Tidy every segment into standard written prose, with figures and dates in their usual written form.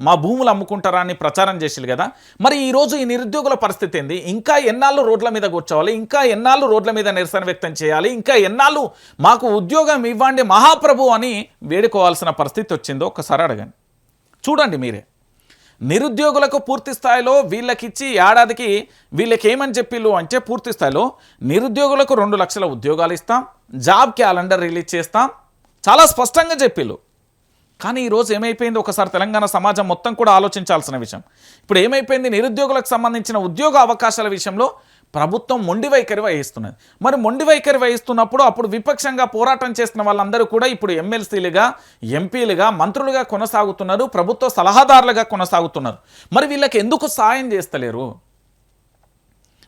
మా భూములు అమ్ముకుంటారా అని ప్రచారం చేసిరు కదా. మరి ఈరోజు ఈ నిరుద్యోగుల పరిస్థితి ఏంది? ఇంకా ఎన్నాళ్ళు రోడ్ల మీద కూర్చోవాలి? ఇంకా ఎన్నాళ్ళు రోడ్ల మీద నిరసన వ్యక్తం చేయాలి? ఇంకా ఎన్నాళ్ళు మాకు ఉద్యోగం ఇవ్వండి మహాప్రభు అని వేడుకోవాల్సిన పరిస్థితి వచ్చిందో ఒక్కసారి అడగండి. చూడండి మీరే. నిరుద్యోగులకు పూర్తి స్థాయిలో వీళ్ళకిచ్చి ఏడాదికి వీళ్ళకి ఏమని చెప్పిళ్ళు అంటే, పూర్తి స్థాయిలో నిరుద్యోగులకు 2 లక్షల ఉద్యోగాలు ఇస్తాం, జాబ్ క్యాలెండర్ రిలీజ్ చేస్తాం, చాలా స్పష్టంగా చెప్పిళ్ళు. కానీ ఈరోజు ఏమైపోయింది? ఒకసారి తెలంగాణ సమాజం మొత్తం కూడా ఆలోచించాల్సిన విషయం. ఇప్పుడు ఏమైపోయింది? నిరుద్యోగులకు సంబంధించిన ఉద్యోగ అవకాశాల విషయంలో ప్రభుత్వం మొండి వైఖరి వహిస్తున్నది. మరి మొండి వైఖరి వహిస్తున్నప్పుడు అప్పుడు విపక్షంగా పోరాటం చేస్తున్న వాళ్ళందరూ కూడా ఇప్పుడు ఎమ్మెల్సీలుగా, ఎంపీలుగా, మంత్రులుగా కొనసాగుతున్నారు, ప్రభుత్వ సలహాదారులుగా కొనసాగుతున్నారు. మరి వీళ్ళకి ఎందుకు సాయం చేస్తలేరు?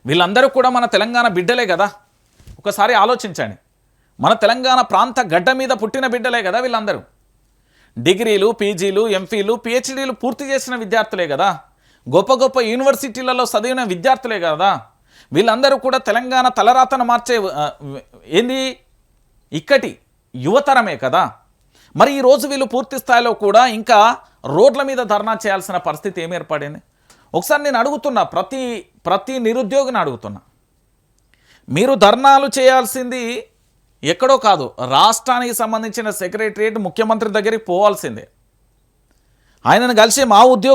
వీళ్ళందరూ కూడా మన తెలంగాణ బిడ్డలే కదా. ఒకసారి ఆలోచించండి. మన తెలంగాణ ప్రాంత గడ్డ మీద పుట్టిన బిడ్డలే కదా వీళ్ళందరూ. డిగ్రీలు, పీజీలు, ఎంఫీలు, పిహెచ్డీలు పూర్తి చేసిన విద్యార్థులే కదా. గొప్ప గొప్ప యూనివర్సిటీలలో చదివిన విద్యార్థులే కదా. వీళ్ళందరూ కూడా తెలంగాణ తలరాతను మార్చే ఏంది ఇక్కటి యువతరమే కదా. మరి ఈరోజు వీళ్ళు పూర్తి స్థాయిలో కూడా ఇంకా రోడ్ల మీద ధర్నా చేయాల్సిన పరిస్థితి ఏమి ఏర్పడింది? ఒకసారి నేను అడుగుతున్నా, ప్రతి నిరుద్యోగిని అడుగుతున్నా, మీరు ధర్నాలు చేయాల్సింది ఎక్కడో కాదు, రాష్ట్రానికి సంబంధించిన సెక్రటరియట్ ముఖ్యమంత్రి దగ్గరికి పోవాల్సిందే. ఆయనను కలిసి మా ఉద్యోగం